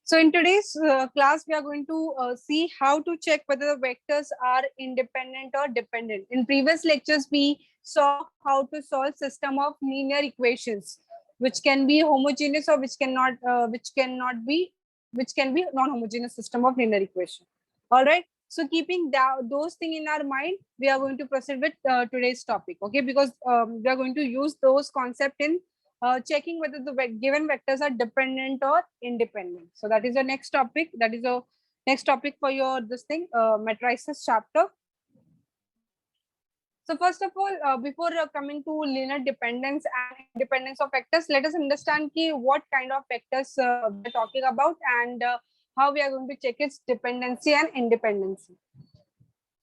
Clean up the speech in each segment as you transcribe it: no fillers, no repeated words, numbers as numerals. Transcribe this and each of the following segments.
So in today's class, we are going to see how to check whether the vectors are independent or dependent. In previous lectures, we saw how to solve system of linear equations, which can be homogeneous or which can be non-homogeneous system of linear equation. All right. So keeping those things in our mind, we are going to proceed with today's topic. Okay, because we are going to use those concepts in checking whether the given vectors are dependent or independent. So that is the next topic. That is the next topic for your matrices chapter. So first of all, before coming to linear dependence and independence of vectors, let us understand what kind of vectors we are talking about and how we are going to check its dependency and independency.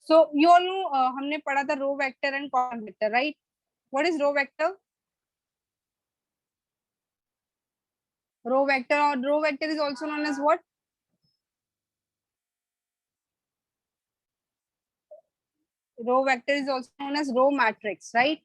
So you all know हमने पढ़ा था row vector and column vector, right? What is row vector? Row vector is also known as what? Row vector is also known as row matrix, right?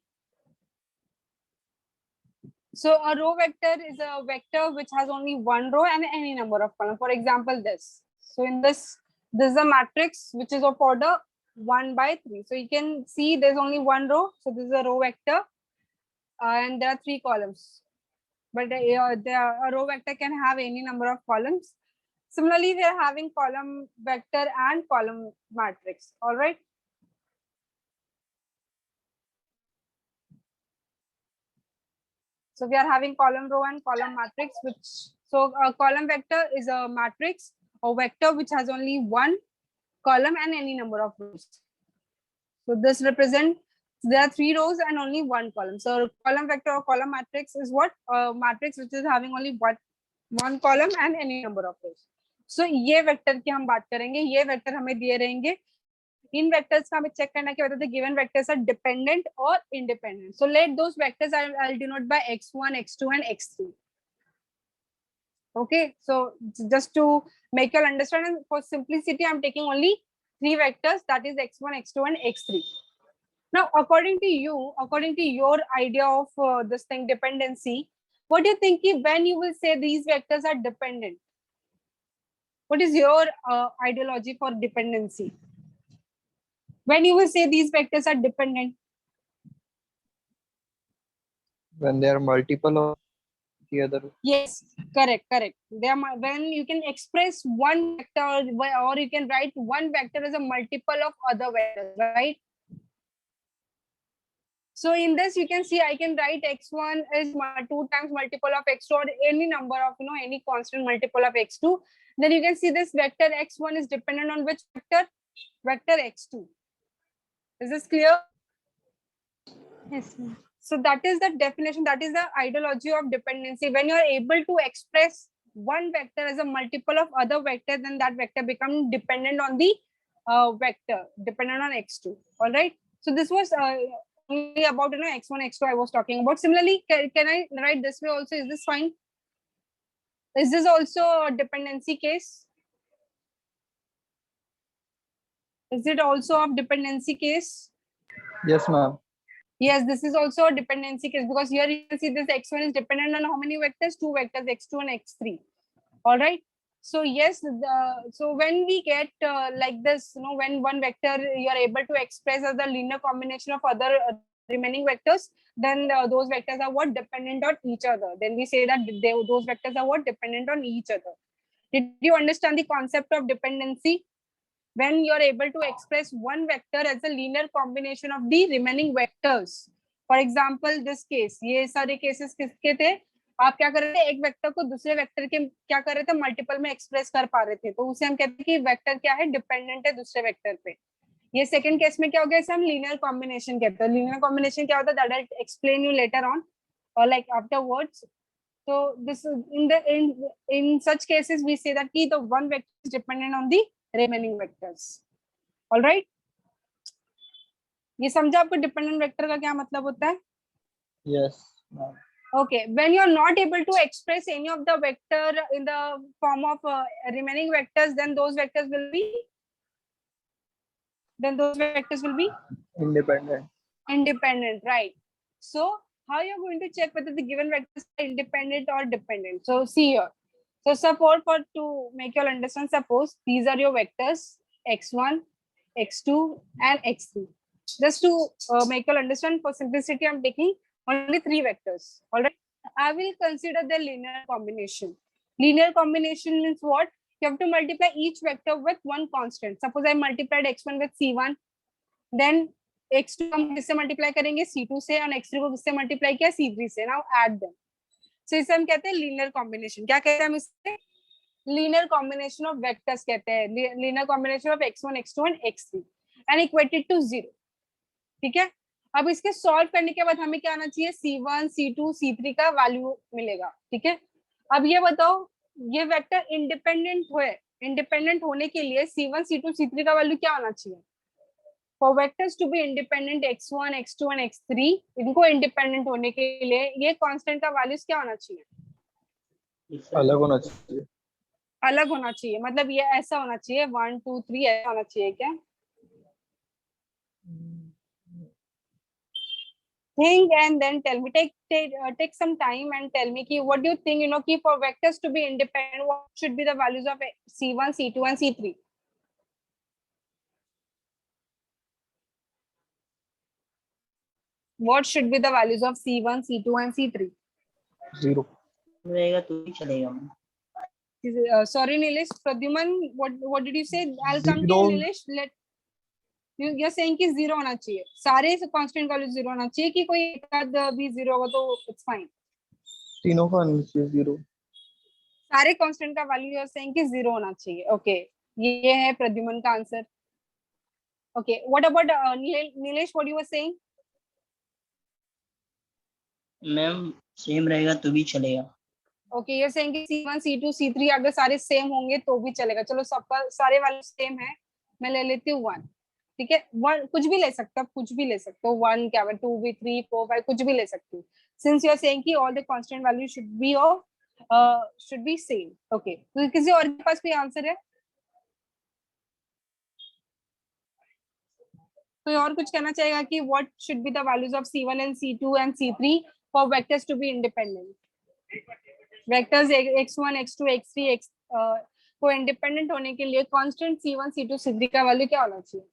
So a row vector is a vector which has only one row and any number of columns. For example, this. So in this is a matrix which is of order 1 by 3. So you can see there's only one row. So this is a row vector and there are 3 columns. But a row vector can have any number of columns. Similarly, we are having column vector and column matrix. All right. So we are having column row and column matrix, so a column vector is a matrix or vector which has only one column and any number of rows. So this represents there are 3 rows and only one column. So column vector or column matrix is what? A matrix which is having only one column and any number of rows. So ये vector की हम बात करेंगे, ये vector हमें दिए रहेंगे. In vectors का हमें check करना है whether the given vectors are dependent or independent. So let those vectors I'll denote by x1, x2 and x3. Okay, so just to make you understand, and for simplicity, I'm taking only 3 vectors, that is x1, x2 and x3. Now, according to your idea of this thing dependency, what do you think when you will say these vectors are dependent? What is your ideology for dependency? When you will say these vectors are dependent? When they are multiple of the other. Yes, correct. They are when you can express one vector or you can write one vector as a multiple of other vectors, right? So in this you can see I can write x1 is 2 times multiple of x2 or any number of any constant multiple of x2. Then you can see this vector x1 is dependent on which vector? Vector x2. Is this clear? Yes. So that is the definition, that is the ideology of dependency. When you are able to express one vector as a multiple of other vector, then that vector becomes dependent on the vector, dependent on x2. All right. So this was only about x1, x2 I was talking about. Similarly, can I write this way also? Is this fine? Is this also a dependency case? Is it also a dependency case? Yes, ma'am. Yes, this is also a dependency case because here you can see this x1 is dependent on how many vectors? 2 vectors, x2 and x3. All right. So yes, so when we get like this, when one vector you are able to express as the linear combination of other remaining vectors, then those vectors are what? Dependent on each other. Then we say that those vectors are what? Dependent on each other. Did you understand the concept of dependency? When you are able to express one vector as a linear combination of the remaining vectors. For example, this case, ये सारे cases किसके थे? आप क्या कर रहे थे? एक वेक्टर को दूसरे वेक्टर के क्या कर रहे थे? मल्टीपल में एक्सप्रेस कर पा रहे थे, तो उसे हम कहते हैं कि वेक्टर क्या है? डिपेंडेंट है दूसरे वेक्टर पे. ये सेकंड केस में क्या हो गया? इसे हम लीनियर कॉम्बिनेशन कहते हैं. लीनियर कॉम्बिनेशन क्या होता है? That I explain you later on और like afterwards. So this in such cases we say that the one vector is dependent on the remaining vectors. All right. ये समझा आपको dependent vector का क्या मतलब होता है? Yes. Okay, when you are not able to express any of the vector in the form of remaining vectors, then those vectors will be independent, right? So how you're going to check whether the given vectors are independent or dependent? So see here. So suppose for to make you all understand, suppose these are your vectors x1, x2, and x3. Just to make you all understand, for simplicity, I'm taking only 3 vectors. All right. I will consider the linear combination. Linear combination means what? You have to multiply each vector with one constant. Suppose I multiplied x1 with c1, then x2 हम किससे multiply करेंगे c2 से, और x3 को किससे multiply किया c3 से. Now add them. सो इसे हम कहते हैं लीनियर कॉम्बिनेशन. क्या कहते हैं हम इसे? लीनियर कॉम्बिनेशन ऑफ वेक्टर्स कहते हैं. Linear combination of x1, x2 and x3 and equated to 0. ठीक है. अब इसके सॉल्व करने के बाद हमें क्या आना चाहिए? c1, c2, c3 का वैल्यू मिलेगा. ठीक है. अब ये बताओ, ये वेक्टर इंडिपेंडेंट होने के लिए c1, c2, c3 का वैल्यू क्या होना चाहिए? For vectors to be independent x1, x2 and x3, इनको इंडिपेंडेंट होने के लिए ये कांस्टेंट का वैल्यूज क्या होना चाहिए? अलग होना चाहिए. अलग होना चाहिए मतलब ये ऐसा होना चाहिए 1 2 3 ऐसा होना चाहिए क्या? Think and then tell me. Take some time and tell me ki what do you think, ki for vectors to be independent, what should be the values of c1, c2 and c3? What should be the values of c1, c2 and c3? 0 रहेगा तो ही चलेगा. Sorry Nilesh, Pradyuman, what did you say? I'll come to you Nilesh. You're saying कि 0 होना चाहिए, सारे constant value 0 होना चाहिए, कि कोई एक आध भी 0 होगा तो इट्स फाइन? तीनों का होना चाहिए 0. सारे कांस्टेंट का वैल्यू you're saying कि 0 होना चाहिए. ओके, ये है प्रद्युमन का answer. Okay, what about Nilesh, what you were saying? Ma'am same रहेगा तो भी चलेगा. ओके, you're saying कि c1, c2, c3 अगर सारे सेम होंगे तो भी चलेगा. चलो सबका सारे वैल्यू सेम है, मैं ले लेती हूँ 1. ठीक है, 1 कुछ भी ले सकते हो, कुछ भी ले सकते हो. 1 क्या 2 भी 3 4 5 कुछ भी ले सकते हो. सिंस यू आर सेइंग कि all the constant value should be same. Okay, तो किसी और के पास कोई आंसर है? कोई और कुछ कहना चाहेगा कि what should be the values of c1 and c2 and c3 for vectors to be independent? Vectors x1, x2, x3 को इंडिपेंडेंट होने के लिए कांस्टेंट c1, c2, c3 का वैल्यू क्या होना चाहिए?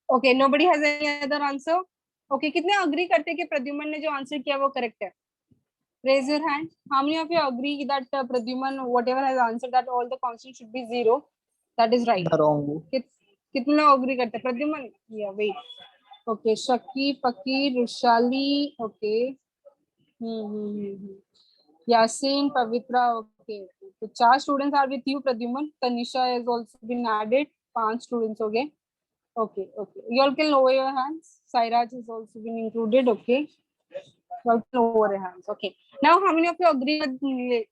Okay, nobody has any other answer. Okay, कितने agree करते हैं कि प्रद्युमन ने जो आंसर किया वो करेक्ट है? Raise your hand. How many of you agree that Pradyuman, whatever has answered, that all the constants should be 0? That is right. Wrong. कितने अग्री करते हैं? Pradyuman, yeah, wait. Okay, Shaki, Fakir, Rushali, okay. Yasin, Pavitra, okay. So 4 students are with you, Pradyuman. Tanisha has also been added. 5 students, okay. Okay. You all can lower your hands. Sairaj has also been included, okay. You all can lower your hands, okay. Now, how many of you agree with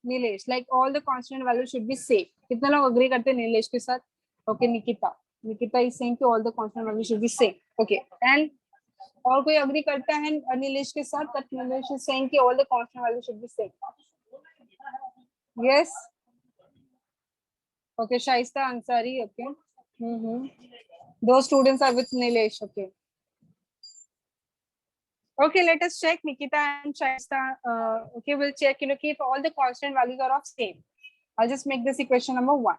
Nilesh? Like all the constant values should be safe. कितने लोग agree करते हैं Nilesh के साथ? Okay, Nikita is saying कि all the constant values should be safe. Okay, and और कोई agree करता है Nilesh के साथ? That Nilesh is saying कि all the constant values should be safe. Yes. Okay, Shaista Ansari. Okay. Those students are with Nilesh. Okay. Okay, let us check Nikita and Shaista. Okay, we'll check, if all the constant values are of same. I'll just make this equation number 1.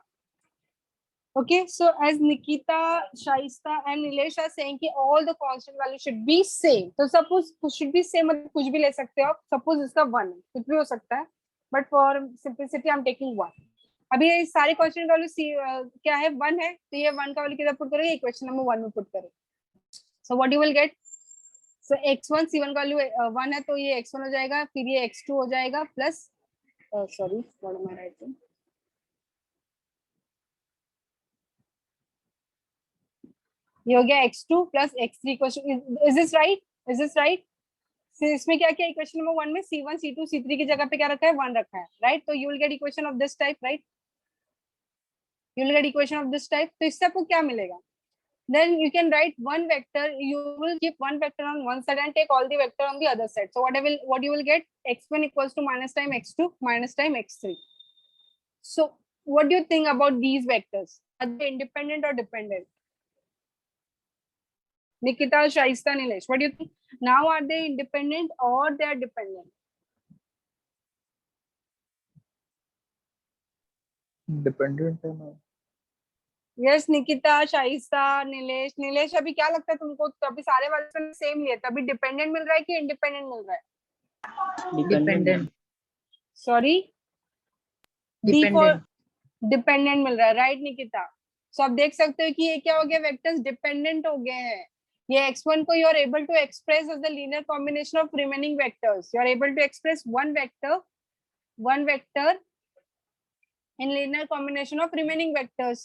Okay, so as Nikita, Shaista and Nilesh are saying कि all the constant values should be same. So suppose should be same मतलब कुछ भी ले सकते हो आप. Suppose इसका 1 है, कुछ भी हो सकता है. But for simplicity, I'm taking 1. अभी ये सारे constant values क्या है? 1 है. तो ये 1 का वैल्यू किधर पुट करोगे? इक्वेशन नंबर 1 में पुट करो. So what you will get? So x1 c1 का वैल्यू 1 है, तो ये x1 हो जाएगा, फिर ये x2 हो जाएगा plus sorry what am I writing, ये हो गया x2 प्लस x3 को. Is this right? इसमें क्या क्या इक्वेशन नंबर 1 में c1 c2 c3 की जगह पे क्या रखा है? 1 रखा है, राइट? तो you will get equation of this type, right? You will get equation of this type. तो इससे आपको क्या मिलेगा? Then you can write one vector. You will keep one vector on one side and take all the vector on the other side. So what you will get? x1 equals to minus time x2 minus time x3. So what do you think about these vectors? Are they independent or dependent? Nikita, Shaista, Nilesh, what do you think? Now are they independent or they are dependent? Dependent है ma'am. Yes Nikita, Shaista, Nilesh. Nilesh अभी क्या लगता है तुमको? तो अभी सारे वाले सेम लिए, तभी डिपेंडेंट मिल रहा है कि इंडिपेंडेंट मिल रहा है? Dependent. Sorry, D for dependent मिल रहा है, राइट निकिता? सो आप देख सकते हो कि ये क्या हो गया, वेक्टर्स डिपेंडेंट हो गए हैं. ये x1 को you are able to express as the linear combination of remaining vectors. You are able to express one vector in linear combination of remaining vectors.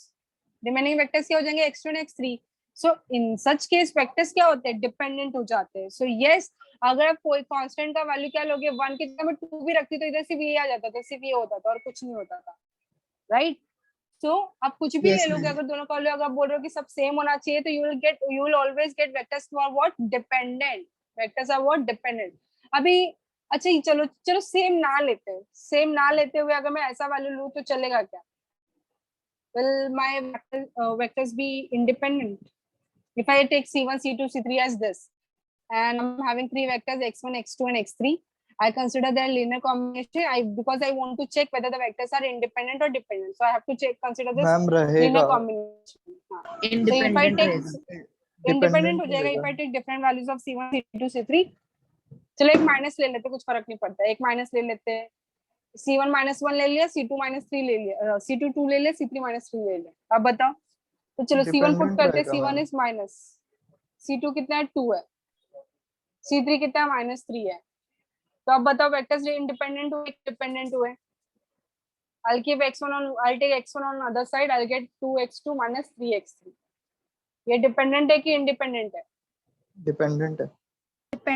Remaining vectors क्या हो जाएंगे, x2 और x3. सो इन such case vectors क्या होते हैं, dependent हो जाते हैं. सो यस, अगर आप कोई कांस्टेंट का वैल्यू क्या लोगे, 1 की जगह में 2 भी रखती तो इधर सिर्फ ये आ जाता था, सिर्फ ये होता था और कुछ नहीं होता था, राइट? सो आप कुछ भी ले लोगे, अगर दोनों का वैल्यू अगर बोल रहे हो कि सब सेम होना चाहिए, तो you will always get vectors for what, dependent. Vectors are what, dependent. अभी अच्छा चलो चलो सेम ना लेते हुए अगर मैं ऐसा वैल्यू लूं तो चलेगा क्या? Will my vectors be independent if I take c1, c2, c3 as this, and I'm having three vectors x1, x2 and x3? I consider their linear combination. Because I want to check whether the vectors are independent or dependent, so I have to consider this ma'am रहेगा. linear combination. So if I take independent हो जाएगा if I take different values of c1, c2, c3. चलो एक minus ले लेते, कुछ फर्क नहीं पड़ता, एक माइनस ले लेते हैं. c1 -1 ले लिया, c2 -3 ले लिया, c2 2 ले लिया, c3 -3 ले लिया. अब बताओ. तो चलो c1 पुट करते हैं, c1 इज माइनस, c2 कितना है, 2 है, c3 कितना है, -3 है. तो अब बताओ वेक्टर्स इंडिपेंडेंट हुए, डिपेंडेंट हुए? I'll take x1 on other side, I'll get 2x2 - 3x3. ये डिपेंडेंट है कि इंडिपेंडेंट है? डिपेंडेंट है.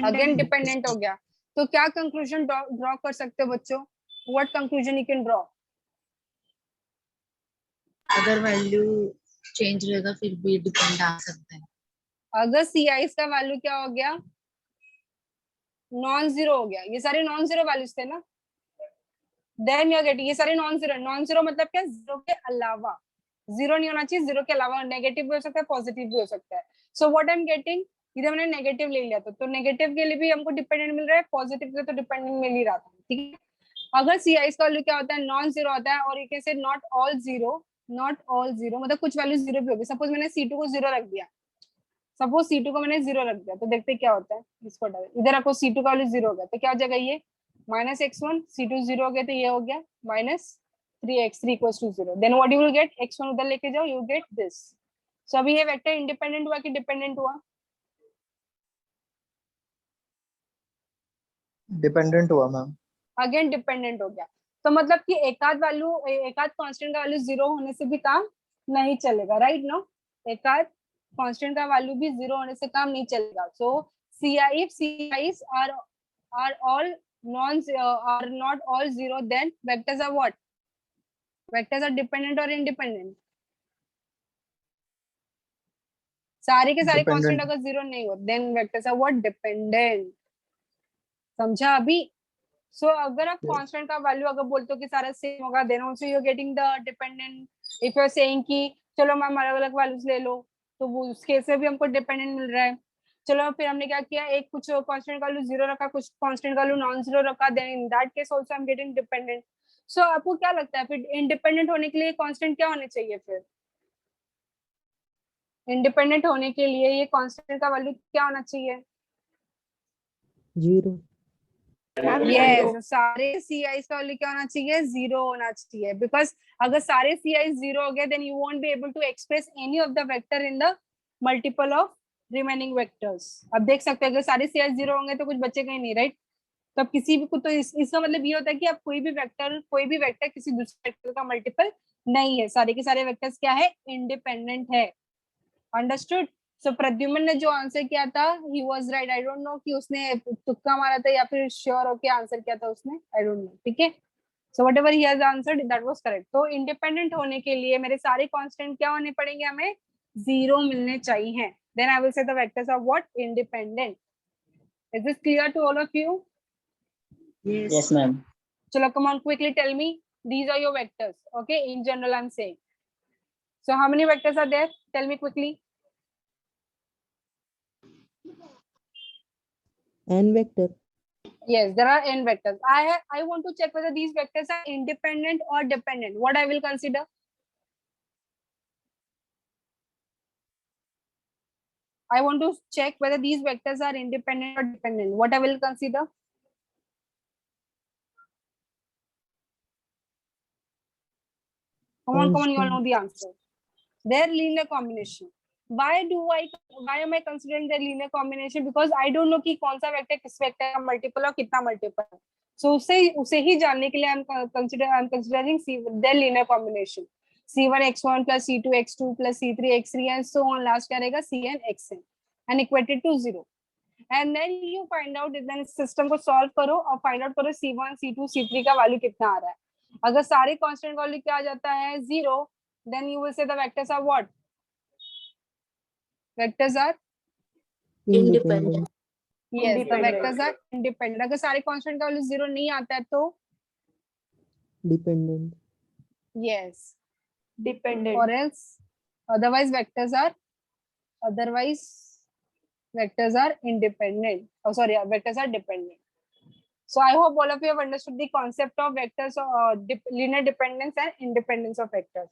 अगेन डिपेंडेंट हो गया. तो क्या कंक्लूजन ड्रॉ कर सकते हो बच्चों? What conclusion you can draw? अगर वैल्यू चेंज रहेगा फिर भी डिपेंड आ सकता है. अगर CI का वैल्यू क्या हो गया, नॉन जीरो हो गया, ये सारे नॉन जीरो वैल्यूज थे ना, देन यू आर गेटिंग ये सारे नॉन जीरो मतलब क्या, जीरो के अलावा. जीरो नहीं होना चाहिए, जीरो के अलावा नेगेटिव भी हो सकता है, पॉजिटिव भी हो सकता है. So what I am getting, इधर मैंने नेगेटिव ले लिया तो नेगेटिव के लिए भी हमको डिपेंडेंट मिल रहा है, पॉजिटिव के तो डिपेंडेंट मिल ही रहा था, ठीक है. अगर CI का वैल्यू क्या होता है, नॉन जीरो होता है, और ये कैसे, नॉट ऑल जीरो मतलब कुछ वैल्यू जीरो भी होगी. सपोज मैंने C2 को जीरो रख दिया, सपोज C2 को मैंने जीरो रख दिया, तो देखते क्या होता है. इसको इधर रखो, C2 का वैल्यू जीरो हो गया तो क्या हो जाएगा, ये -x1, C2 जीरो हो गया तो ये हो गया -3x3 = 0. Then what you will get, x1 उधर लेके जाओ, यू गेट दिस. सो अभी ये वेक्टर इंडिपेंडेंट हुआ कि डिपेंडेंट हुआ? डिपेंडेंट हुआ मैम. अगेन डिपेंडेंट हो गया. तो मतलब कि एकाध कांस्टेंट का वैल्यू जीरो होने से भी काम नहीं चलेगा, राइट? नो, एकाध कांस्टेंट का वैल्यू भी जीरो होने से काम नहीं चलेगा. सो if CIs are all are not all zero, then vectors are what? Vectors are dependent or independent? सारे के सारे कांस्टेंट अगर जीरो नहीं हो, then vectors are what? Dependent. समझा अभी? सो अगर आप कांस्टेंट का वैल्यू अगर बोलते हो कि सारा सेम होगा, then also you are getting the dependent. If you are saying कि चलो मैम अलग अलग वैल्यूज ले लो, तो वो उस केस में भी हमको डिपेंडेंट मिल रहा है. चलो फिर हमने क्या किया, एक कुछ कांस्टेंट का वैल्यू जीरो रखा, कुछ कांस्टेंट का वैल्यू नॉन जीरो रखा, then in that case also I am getting dependent. So आपको क्या लगता है फिर इंडिपेंडेंट होने के लिए कांस्टेंट क्या होने चाहिए? फिर इंडिपेंडेंट होने के लिए ये कांस्टेंट का वैल्यू क्या होना चाहिए? जीरो. Yes, सारे CIs का वैल्यू क्या होना चाहिए? जीरो होना चाहिए. बिकॉज अगर सारे CIs जीरो हो गए, then you won't be able to express any of the vector in the multiple of remaining vectors. अब देख सकते हैं अगर सारे CIs जीरो होंगे तो कुछ बचेगा ही नहीं, राइट? तो अब किसी भी को तो इसका मतलब ये होता है कि अब कोई भी वेक्टर किसी दूसरे वेक्टर का मल्टीपल नहीं है. सारे के सारे वेक्टर्स क्या है? इंडिपेंडेंट है. अंडरस्टूड? सो प्रद्युमन ने जो आंसर किया था, he was right. I don't know कि उसने तुक्का मारा था या फिर श्योर होके आंसर किया था उसने, आई डोंट नो, ठीक है. So whatever he has answered that was correct. तो इंडिपेंडेंट होने के लिए मेरे सारे कांस्टेंट क्या होने पड़ेंगे? हमें जीरो मिलने चाहिए. Then I will say the vectors are what? Independent. Is this clear to all of you? Yes, ma'am. Chalo, come on, quickly tell me. These are your vectors. Okay, in general I'm saying. So how many vectors are there? Tell me quickly. n vector. Yes, there are n vectors. I want to check whether these vectors are independent or dependent. What I will consider? I want to check whether these vectors are independent or dependent. What I will consider? Come on, you all know the answer. Their linear combination. Why am I considering their linear combination? Because I don't know कि कौन सा vector किस vector का multiple और कितना multiple है. So उसे ही जानने के लिए I'm considering their linear combination. C1 x1 plus C2 x2 plus C3 x3 and so on. Last क्या रहेगा Cn xn and equated to 0. And then you find out, then system को solve करो और find out करो C1 C2 C3 का value कितना आ रहा है. अगर सारे constant value क्या आ जाता है 0, then you will say the vectors are what? Vectors are Independent. yes, the vectors are independent. अगर सारे constant का value 0 नहीं आता है तो Dependent. yes, Dependent. or else otherwise vectors are independent. Oh, sorry, vectors are dependent. So I hope all of you have understood the concept of vectors, linear dependence and independence of vectors.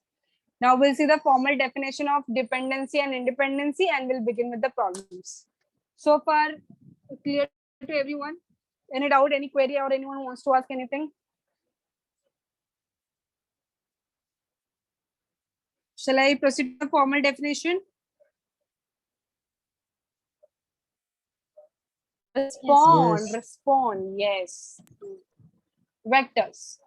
Now we'll see the formal definition of dependency and independency, and we'll begin with the problems. So far, clear to everyone? Any doubt, any query, or anyone who wants to ask anything? Shall I proceed to the formal definition? Respond, yes. Vectors.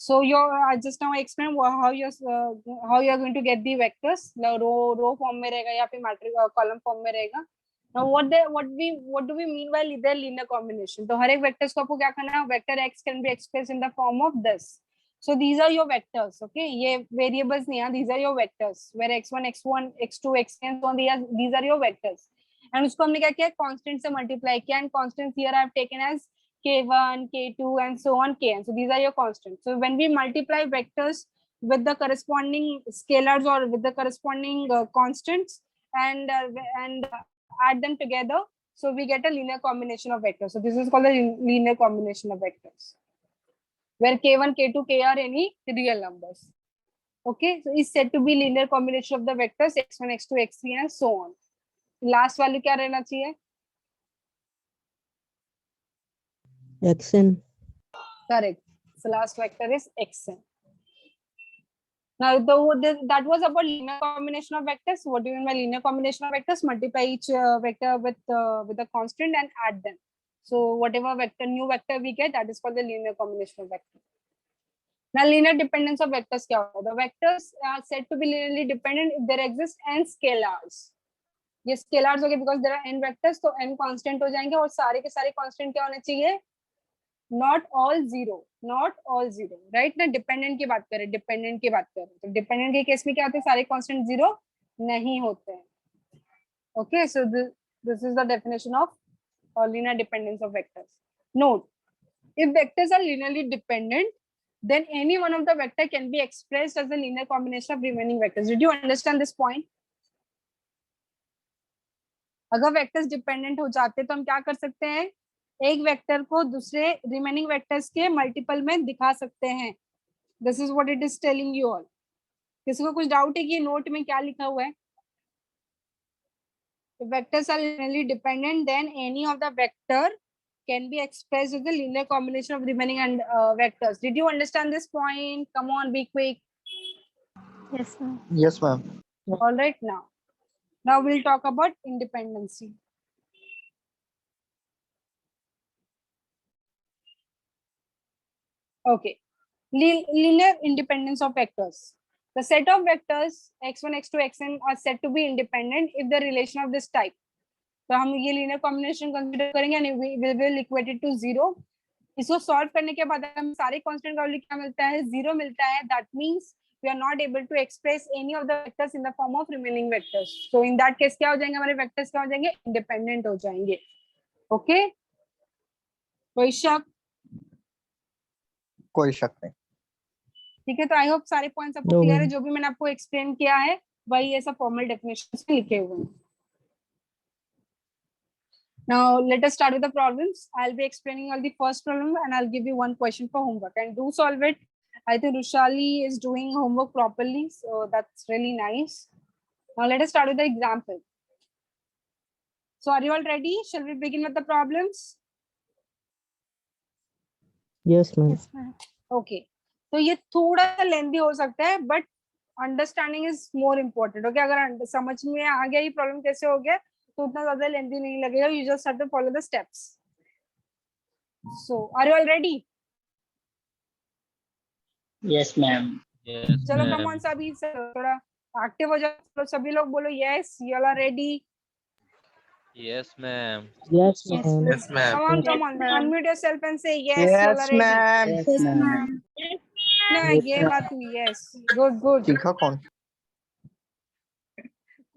So I just now explained how you're going to get the vectors. Row form में रहेगा या फिर matrix column form में रहेगा. Now what do we mean by their linear combination? तो हर एक vectors को आपको क्या करना है? Vector x can be expressed in the form of this. So these are your vectors, okay? ये variables नहीं है, these are your vectors. Where x1, x1, x2, xn, and so on, these are your vectors. And उसको हमने क्या किया? Constant से multiply किया, and constants here I have taken as k1, k2, and so on, kn. So these are your constants. So when we multiply vectors with the corresponding scalars or with the corresponding constants and add them together, so we get a linear combination of vectors. So this is called the linear combination of vectors, where k1, k2, k are any real numbers. Okay, so it's said to be linear combination of the vectors x1, x2, x3, and so on. Last value क्या रहना चाहिए? Xn. Correct. So last vector is xn. Now that was about linear combination of vectors. What do you mean by linear combination of vectors? Multiply each vector with a constant and add them. So whatever new vector we get, that is called the linear combination of vectors. Now linear dependence of vectors क्या होगा? The vectors are said to be linearly dependent if there exist n scalars. ये scalars हो गए because there are n vectors, तो n constant हो जाएंगे और सारे के सारे constant क्या होने चाहिए? Not all zero, right? ना dependent की बात करें, तो dependent के केस में क्या होते हैं? सारे constant zero नहीं होते हैं. Okay, so this is the definition of linear dependence of vectors. Note, if vectors are linearly dependent, then any one of the vector can be expressed as a linear combination of remaining vectors. Did you understand this point? अगर vectors dependent हो जाते तो हम क्या कर सकते हैं? एक वेक्टर को दूसरे रिमेनिंग वेक्टर्स के मल्टीपल में दिखा सकते हैं. This is what it is telling you all. किसी को कुछ डाउट है कि नोट में क्या लिखा हुआ है? If vectors are linearly dependent, then any of the vector can be expressed as a linear combination of remaining and vectors. Did you understand this point? Come on, be quick. Yes, ma'am. Yes, ma'am. All right, now we'll talk about independency. Okay, linear independence of vectors. The set of vectors x1, x2, xn are said to be independent if the relation of this type. तो हम ये linear combination consider करेंगे and we will equate it to 0. इसको solve करने के बाद हमें सारे constant का value क्या मिलता है? 0 मिलता है. That means we are not able to express any of the vectors in the form of remaining vectors. So in that case क्या हो जाएंगे? हमारे vectors क्या हो जाएंगे? Independent हो जाएंगे. Okay? कोई शक? कोई शक नहीं. ठीक है, तो आई होप सारे पॉइंट्स आपको क्लियर है. जो भी मैंने आपको एक्सप्लेन किया है वही ऐसा फॉर्मल डेफिनेशन में लिखे हुए हैं. Now let us start with the problems. I'll be explaining all the first problem and I'll give you one question for homework and do solve it. I think Rushali is doing homework properly, so that's really nice. Now let us start with the example. So are you all ready? Shall we begin with the problems? Yes, ma'am. Yes, ma'am. Okay. तो ये थोड़ा सा लेंदी हो सकता है but understanding is more important. Okay, अगर समझ में आ गया ये प्रॉब्लम कैसे हो गया तो उतना ज्यादा लेंदी नहीं लगेगा. You just have to follow the steps. So are you all ready? Yes, ma'am. चलो कम ऑन सभी थोड़ा एक्टिव हो जाओ. सभी लोग बोलो yes, you all are ready. Yes, ma'am. Yes, Yes, ma'am. ma'am. Come on, unmute yourself and say yes, you all are Yes, ready. ma'am. Yes, ma'am. ना ये बात हुई. yes, good. सीखा कौन?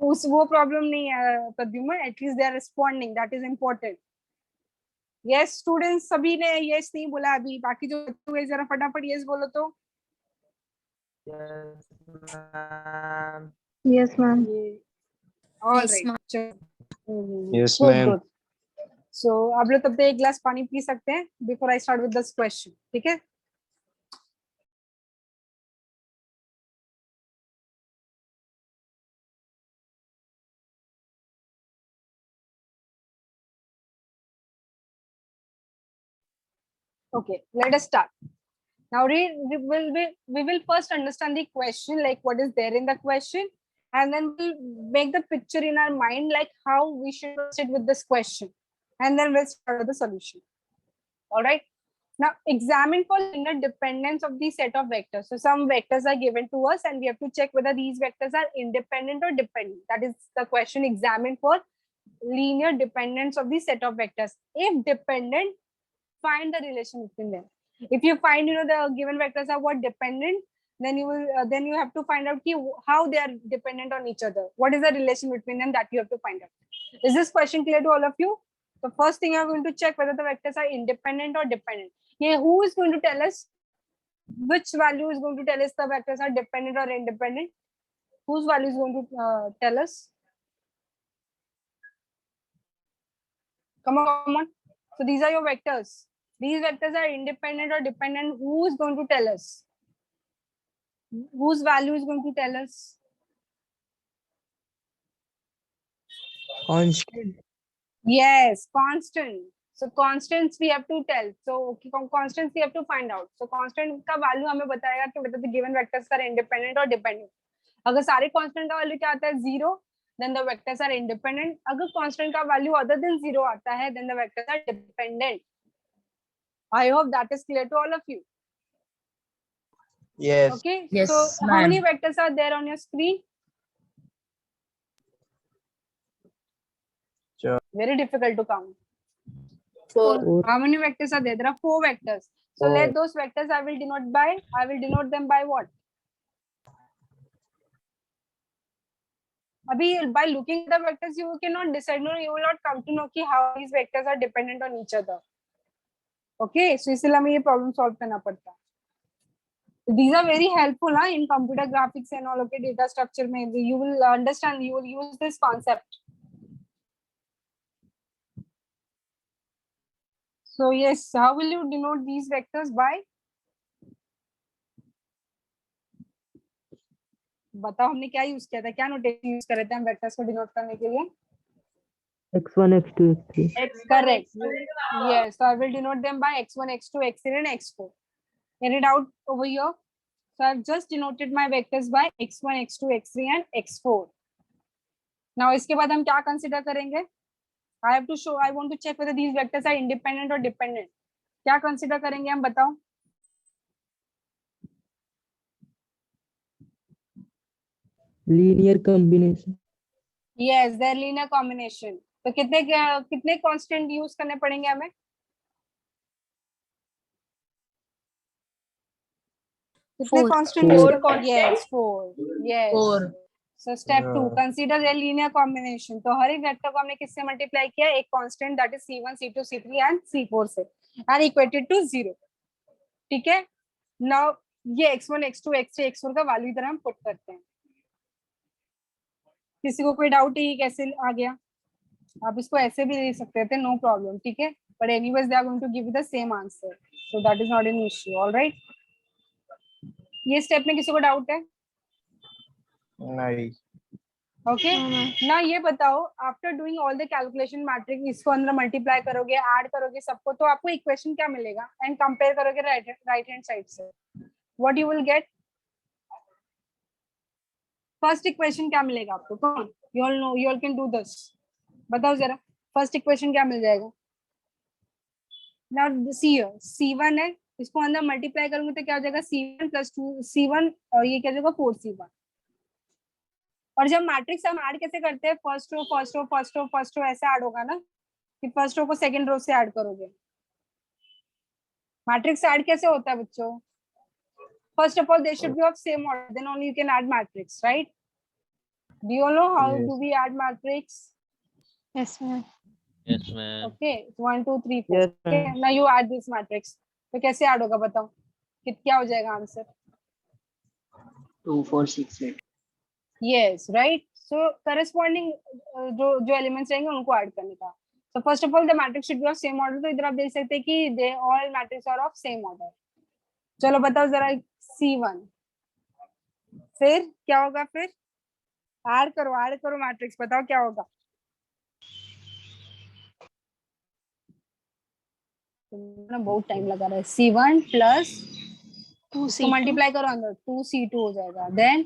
उस वो प्रॉब्लम नहीं है Pradyuman. At least they are responding, that is important. Yes students, सभी ने यस नहीं बोला अभी. बाकी जो बच्चे हुए जरा फटाफट यस बोलो तो. Yes, ma'am. All Yes, right. Yes, Good, ma'am. good. So आप लोग तब तक एक गिलास पानी पी सकते हैं before I start with this question. ठीक है. Okay, let us start. Now we will first understand the question, like what is there in the question, and then we'll make the picture in our mind like how we should proceed with this question, and then we'll start with the solution. All right. Now examine for linear dependence of the set of vectors. So some vectors are given to us and we have to check whether these vectors are independent or dependent. That is the question. Examine for linear dependence of the set of vectors. If dependent, find the relation between them. If you find, the given vectors are what dependent, then you have to find out how they are dependent on each other. What is the relation between them, that you have to find out. Is this question clear to all of you? The first thing you are going to check whether the vectors are independent or dependent. Yeah, who is going to tell us which value is going to tell us the vectors are dependent or independent? Whose value is going to tell us? Come on. So these are your vectors. These vectors are independent or dependent. Who is going to tell us? Whose value is going to tell us? Constant. Yes, constant. So constants we have to tell. So constants we have to find out. So constant का value हमें बताएगा कि whether the given vectors are independent or dependent. अगर सारे constant का value क्या आता है 0, then the vectors are independent. अगर constant का value other than 0 आता है, then the vectors are dependent. I hope that is clear to all of you. Yes. Okay. Yes, So how many ma'am. vectors are there on your screen? Sure. Very difficult to count. 4. How many vectors are there? There are 4 vectors. So 4. let those vectors I will denote them by what? Abhi, by looking at the vectors, you cannot decide. No, you will not come to know how these vectors are dependent on each other. Okay, so इसलिए हमें ये problem solve करना पड़ता है. These are very helpful in computer graphics and all. Okay, data structure में you will understand. You will use this concept. So yes, how will you denote these vectors by? बताओ हमने क्या use किया था, क्या नोटेशन यूज कर रहे थे हम वेक्टर्स को डिनोट करने के लिए? X1, X2, X3. Correct. Yes, so I will denote them by x1, x2, x3 and x4. Any doubt over here? So I've just denoted my vectors by x1, x2, x3 and x4. Now इसके बाद हम क्या consider करेंगे? I have to show, I want to check whether these vectors are independent or dependent. क्या consider करेंगे हम, बताओ? Linear combination. Yes, their linear combination. तो कितने कांस्टेंट यूज करने पड़ेंगे हमें? कितने कांस्टेंट यूज कर? Yes, 4. Yes. 4. So step 2, consider their linear combination. तो हर एक वेक्टर को हमने किससे मल्टीप्लाई किया? एक constant that is C1, C2, C3 and C4 से, एंड इक्वेटेड टू 0. ठीक है. नाउ ये x1, x2, x3, x4 का वैल्यू इधर हम पुट करते हैं. किसी को कोई डाउट है कैसे आ गया? आप इसको ऐसे भी ले सकते थे, नो प्रॉब्लम, ठीक है, but anyways they are going to give you the same answer, so that is not an issue. Alright, ये स्टेप में किसी को डाउट है? नहीं। ओके, ना ये बताओ, after doing all the calculation matrix, इसको अंदर मल्टीप्लाई करोगे, ऐड करोगे सबको, तो आपको इक्वेशन क्या मिलेगा? एंड कंपेयर करोगे राइट हैंड साइड से, what you will gate? First equation क्या मिलेगा आपको? कौन, you all know, you all can do this, बताओ जरा, फर्स्ट इक्वेशन क्या मिल जाएगा? नाउ सी हियर, C1 है, इसको अंदर मल्टीप्लाई करूंगा तो क्या हो जाएगा? C1 प्लस 2C1, और ये क्या हो जाएगा? 4C1। और जब मैट्रिक्स हम ऐड कैसे करते हैं? First row first row first row first row ऐसे ऐड होगा ना, कि फर्स्ट रो को सेकंड रो से ऐड करोगे। मैट्रिक्स ऐड कैसे होता है बच्चों? First of all they should be of same order, then only you can add matrix, right? Do you know how Yes. Do we add matrix? Yes, ma'am. Yes, ma'am. Okay, 1 2 3 4, Yes, okay, ma'am. now you add this matrix, तो कैसे add होगा बताओ, क्या हो जाएगा answer? 2 4 6 8 Yes, right. So corresponding जो elements रहेंगे उनको ऐड करने का। So first of all the matrix should be of same order, तो इधर आप देख सकते हैं कि they all matrix are of same order। चलो बताओ जरा C1, फिर क्या होगा? फिर ऐड करो मैट्रिक्स, बताओ क्या होगा? ना बहुत टाइम लगा रहा है। C1 प्लस 2C2 मल्टीप्लाई करो अंदर, 2C2 हो जाएगा, देन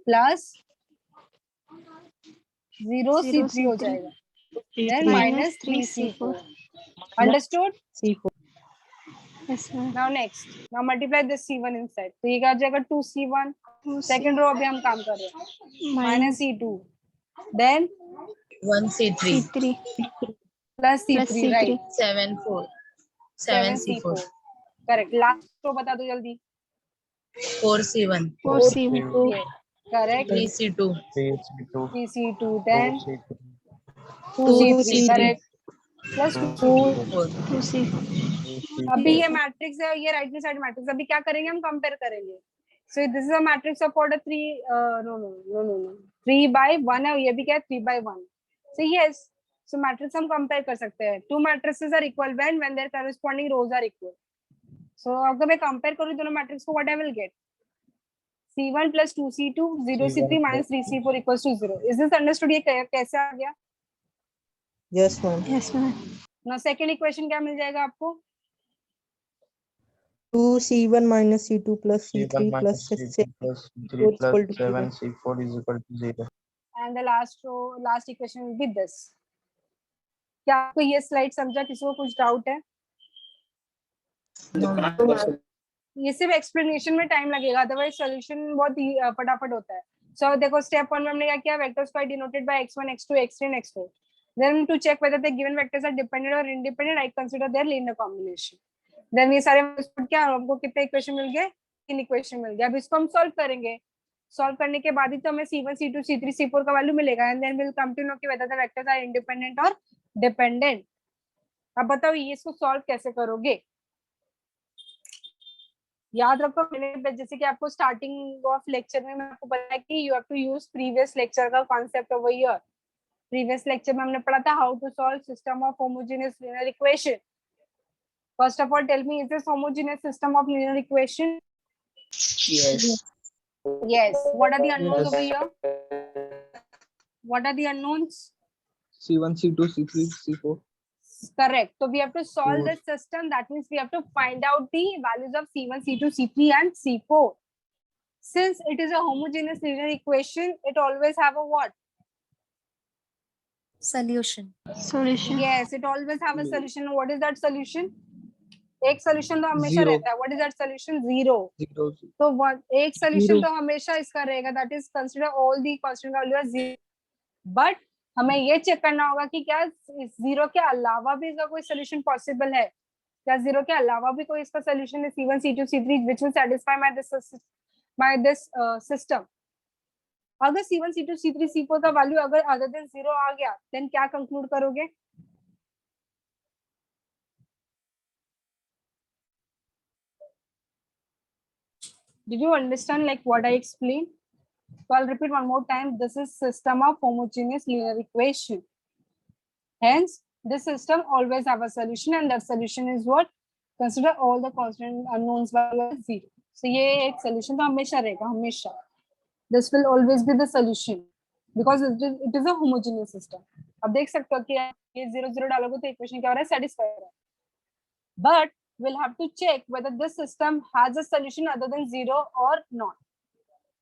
प्लस 0C3 हो जाएगा, then minus 3C4. Understood? C4. Yes, ma'am. Now next, now multiply this C1 inside, तो ये क्या हो जाएगा? 2C1, सेकंड रो अभी हम काम कर रहे हैं, minus C2, then 1C3 C3 plus C3, right? 7C4 correct। Last row बता दो जल्दी। 4C1 4C1 correct, 3C2 3C2, 3C2, then 2C3, 2C3, correct, plus 2C4, 2C4 अभी ये मैट्रिक्स है, ये राइट साइड मैट्रिक्स, अभी क्या करेंगे हम? कंपेयर करेंगे। So this is a matrix of order 3, no no no no no 3/1 है, और ये भी क्या है? 3/1। सो यस, सो मैट्रिक्स हम कंपेयर कर सकते हैं। Two matrices are equal when their corresponding rows are equal. So अगर मैं कंपेयर करूं दोनों मैट्रिक्स को, what I will get? C1 plus 2C2, 0C3 minus 3C4 equals to 0। Is this understood? ये कैसे आ गया? Yes, ma'am. Yes, ma'am. ना second equation क्या मिल जाएगा आपको? 2C1 minus C2 plus C3 C1 plus minus C2 6 plus C3 is equal plus to 0. 7C4 is equal to 0. And the last equation will be this। क्या आपको ये slide समझा? किसी को कुछ डाउट है? ये सिर्फ एक्सप्लेनेशन में टाइम लगेगा, अदरवाइज सॉल्यूशन बहुत ही फटाफट होता है। सो देखो स्टेप 1 में हमने क्या किया? वेक्टर्स को denoted by x1 x2 x3 and x4, then to check whether the given vectors are dependent or independent, I consider their linear combination। then ये सारे क्या, हमको कितने इक्वेशन मिल गए? 3 इक्वेशन मिल गया। अब इसको हम सॉल्व करेंगे, सॉल्व करने के बाद ही तो हमें C1 C2 C3 C4 का वैल्यू मिलेगा, and then will come to know कि whether the vectors are independent or dependent। अब बताओ ये इसको सॉल्व कैसे करोगे? याद रखो, मैंने जैसे कि आपको स्टार्टिंग ऑफ लेक्चर में मैं आपको बताया कि you have to use previous lecture का concept over here. Previous lecture में हमने पढ़ा था how to solve system of homogeneous linear equation. First of all tell me, is this homogeneous system of linear equation? yes yes। what are the unknowns over here? what are the unknowns? C1, C2, C3, C4. Correct, so we have to solve Four. this system, that means we have to find out the values of C1 C2 C3 and C4. Since it is a homogeneous linear equation, it always have a what? solution Solution. Yes, it always have a solution। what is that solution? एक solution तो हमेशा Zero. रहता है। what is that solution? 0। 0, तो एक solution Zero. तो हमेशा इसका रहेगा, that is consider all the constant value as 0। but हमें ये चेक करना होगा कि क्या 0 के अलावा भी इसका कोई solution possible है? क्या 0 के अलावा भी कोई इसका solution है? C1 C2 C3 which will satisfy my this system। अगर C1 C2 C3 C4 का वैल्यू अगर अदर देन 0 आ गया, देन क्या कंक्लूड करोगे? Did you understand like what I explained? So I'll repeat one more time. This is system of homogeneous linear equation. Hence, this system always have a solution, and that solution is what? Consider all the constant unknowns value as 0. So ये एक solution तो हमेशा रहेगा, हमेशा. This will always be the solution because it is a homogeneous system. अब देख सकते हो कि ये 0 0 डालोगे तो equation क्या हो रहा है? Satisfy हो रहा है. But we'll have to check whether this system has a solution other than 0 or not.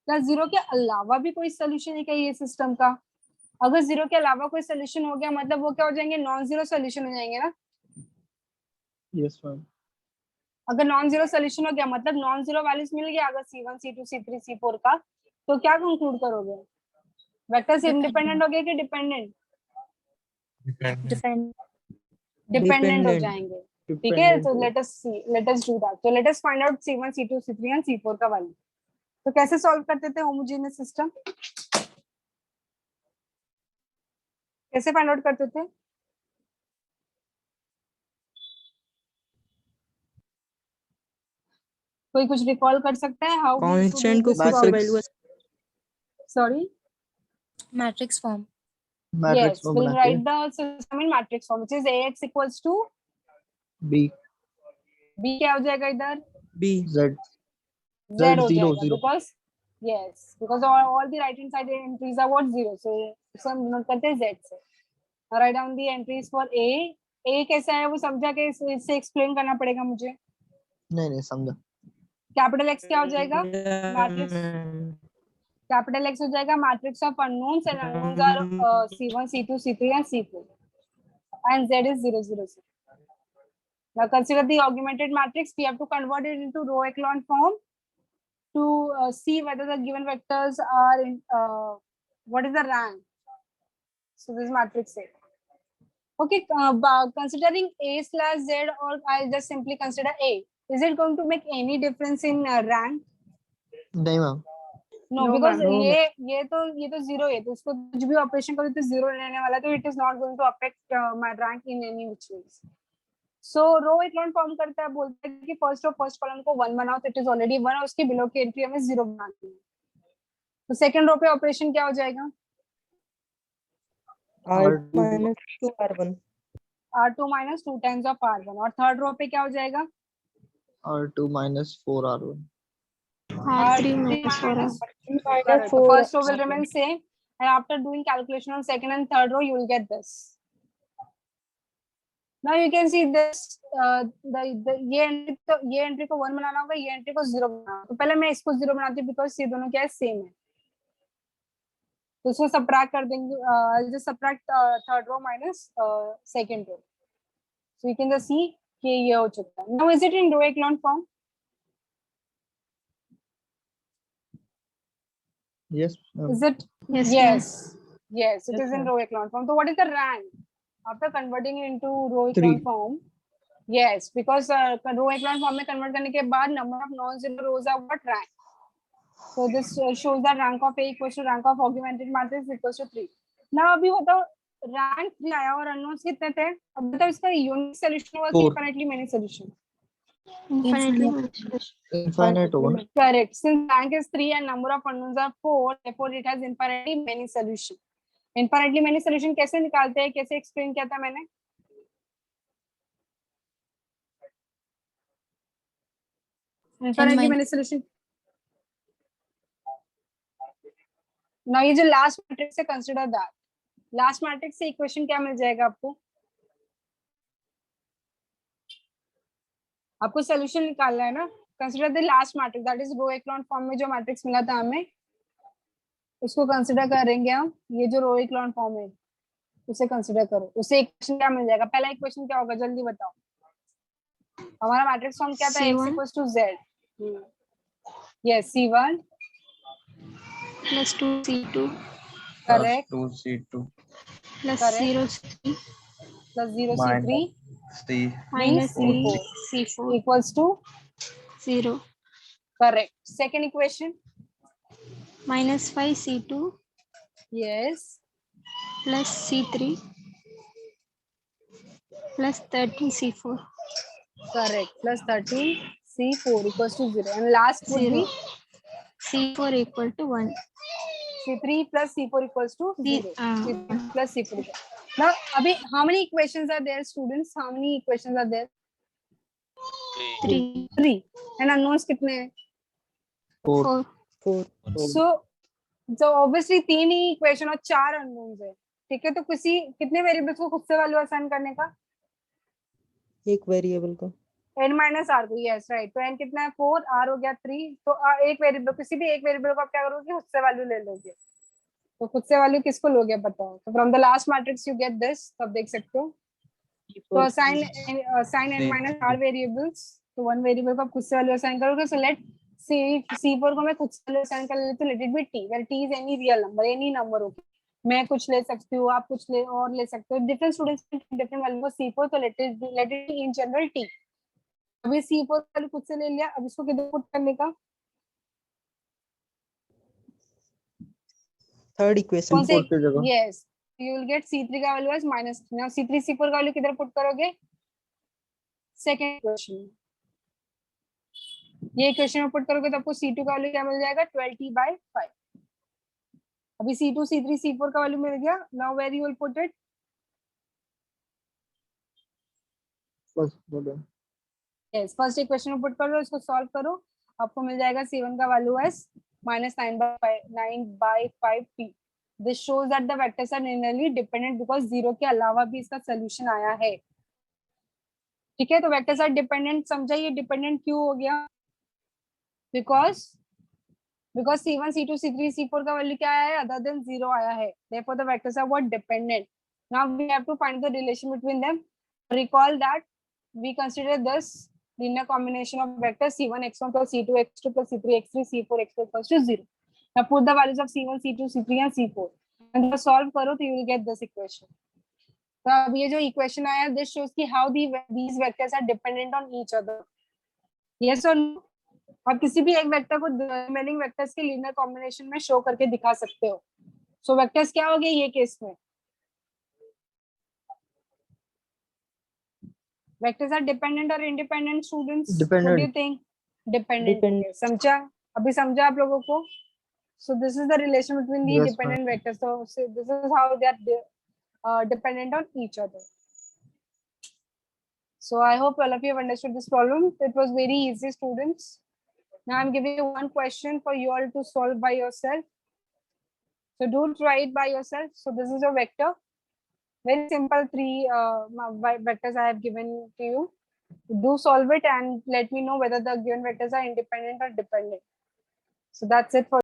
क्या 0 के अलावा भी कोई solution है क्या ये system का? अगर 0 के अलावा कोई solution हो गया मतलब वो क्या हो जाएंगे? नॉन जीरो solution हो जाएंगे ना? Yes, ma'am. अगर नॉन जीरो सोल्यूशन हो गया मतलब नॉन जीरो वैल्यूज मिल गया अगर C1 C2 C3 C4 का, तो क्या कंक्लूड करोगे? वेक्टर्स इंडिपेंडेंट हो गए कि डिपेंडेंट? डिपेंडेंट हो जाएंगे. ठीक है, तो लेट अस डू दैट. तो let us find out C1 C2 C3 and C4 का वैल्यू. तो कैसे सॉल्व करते थे होमोजेनियस सिस्टम? कैसे फाइंड आउट करते थे? कोई कुछ रिकॉल कर सकता है? हाउ कांस्टेंट को खुद से value sorry matrix form. Matrix yes में we'll बनाते write हैं. the system in matrix form which is ax equals to B b क्या हो जाएगा इधर? B Z z हो zero, जाएगा zero. because yes because all the right hand side entries are what zero, so हम note करते हैं z से. write down the entries for a कैसा है वो समझा के इससे एक्सप्लेन करना पड़ेगा मुझे. नहीं समझा. कैपिटल x क्या हो जाएगा? मैट्रिक्स कैपिटल X हो जाएगा matrix of unknowns and unknowns are C1 C2 C3 and C4 and Z is 0 0 0. Now consider the augmented matrix. We have to convert it into row echelon form to see whether the given vectors are in what is the rank. So this is matrix A. Okay, considering A slash Z, or I'll just simply consider A. Is it going to make any difference in rank? नहीं ma'am. No, because ये तो zero है, तो उसको कुछ भी operation करो तो zero रहने वाला, तो it is not going to affect my rank in any which ways. So row echelon form करता है, बोलता है कि फर्स्ट और फर्स्ट कॉलम को 1 बनाओ, तो it is already 1 और उसके बिलो की एंट्री हमें 0 बनानी है. तो सेकंड रो पे ऑपरेशन क्या हो जाएगा? R2 minus 2R1 R2 minus 2 times of R1. और थर्ड रो पे क्या हो जाएगा? R2 minus 4R1. R3 minus 4R. Correct. The first row will remain same, and after doing calculation on second and third row, you will get this. Now you can see this. ये entry को 1 बनाना होगा, ये entry को 0 बनाना होगा. तो पहले मैं इसको 0 बनाती हूँ बिकॉज ये दोनों क्या है, सेम है. तो इसको सब्ट्रैक्ट कर देंगे. just subtract third row minus second row. So you can just see कि ये हो चुका है. Now is it in row echelon form? Yes. Is it? Yes. Yes, it is in row echelon form. So what is the rank after converting it into row echelon 3. form? Yes, because row echelon form में convert करने के बाद number of non-zero rows are what? Rank. So this shows that rank of A equals to rank of augmented matrix equals to 3. Now अभी बताओ rank 3 आया और unknowns कितने थे? अब बताओ इसका unique solution होगा कि 4. infinitely many solution? Infinite होगा. Correct. Since rank is 3 and number of unknowns are 4, therefore it has infinitely many solution. Infinitely many solution कैसे निकालते हैं? कैसे explain किया था मैंने? Infinitely many solution. Now ये जो last matrix है, consider that. Last matrix से equation क्या मिल जाएगा आपको? आपको solution निकालना है ना? Consider the last matrix, that is row echelon form में जो matrix मिला था हमें, उसको consider करेंगे हम. ये जो row echelon form है, उसे consider करो. उसे equation क्या मिल जाएगा? पहला equation क्या होगा? जल्दी बताओ. हमारा matrix form क्या था? X equals to Z. Yes, C1 Plus 2C2 correct. 2C2 plus Correct. 0C3 Plus 0C3 C minus C4 C4 equals to 0 correct. Second equation. minus 5C2 Yes. plus C3 plus 13C4 Correct. Plus 13 C4 equals to 0. And last would 0 be C4 equal to 1. C3 plus C4 equals to 0. C- C3 plus C4. Now, abhi, how many equations are there, students? How many equations are there? 3, 3. And unknowns kitne hain? 4. 4, 4 So obviously 3 he equation और 4 unknowns है, ठीक है। तो कितने variables को खुद से value assign करने का? एक वेरिएबल का n माइनस आर को, यस राइट। तो n कितना है 4, r हो गया 3। तो एक वेरिएबल, किसी भी एक वेरिएबल को आप क्या करोगे, खुद से वैल्यू ले लोगे। तो खुद से वैल्यू किसको लोगे बताओ? तो from the last matrix you get this, तब देख सकते हो। तो assign n minus r variables, तो वन वेरिएबल को आप खुद से वैल्यू असाइन करोगे। सो लेट C4 को मैं खुद से वैल्यू असाइन कर लेती हूं, let it be t, where t is any real number, any number okay. मैं कुछ ले सकती हूँ, आप कुछ ले और ले सकते हो, different students different value C4, तो let it in general t। अभी C4 वैल्यू खुद से ले लिया, अब इसको किधर पुट करने का? थर्ड इक्वेशन कौन से? C4 की जगह। Yes, you will gate C3 का value as -3। Now C3 C4 का वैल्यू किधर पुट करोगे? Second equation. ये इक्वेशन में पुट करोगे तो आपको C2 का वैल्यू क्या मिल जाएगा? 12t/5। अभी C2 C3 C4 का वैल्यू मिल गया। Now where you will put it? First बोलो। यस, फर्स्ट इक्वेशन में पुट करो, इसको सॉल्व करो, आपको मिल जाएगा C1 का value as -9/5t। This shows that the vectors are linearly dependent because 0 के अलावा भी इसका सोल्यूशन आया है, ठीक है। तो वेक्टर्स आर डिपेंडेंट, समझा ये डिपेंडेंट क्यों हो गया? Because C1 C2 C3 C4 का वैल्यू क्या आया है? अदर देन 0 आया है, therefore the vectors are what? Dependent. Now we have to find the relation between them. Recall that we consider this linear combination of vectors C1 x1 plus C2 x2 plus C3 x3 C4 x4 equals to 0. Now put the values of C1 C2 C3 and C4 and solve करो तो you will get this equation. तो अब ये जो equation आया, this shows कि how these vectors are dependent on each other. Yes or no? आप किसी भी एक वेक्टर को रिमेनिंग वेक्टर्स के लीनियर कॉम्बिनेशन में शो करके दिखा सकते हो। सो वेक्टर्स क्या हो गए ये केस में? वेक्टर्स आर डिपेंडेंट और independent students? What do you think? Dependent. समझा? अभी समझा आप लोगों को? So this is the relation between the Yes, dependent vectors. So this is how they are dependent on each other. So I hope all of you have understood this problem. It was very easy, students. Now I'm giving you one question for you all to solve by yourself. So do try it by yourself. So this is a vector. Very simple 3 vectors I have given to you. Do solve it and let me know whether the given vectors are independent or dependent. So that's it for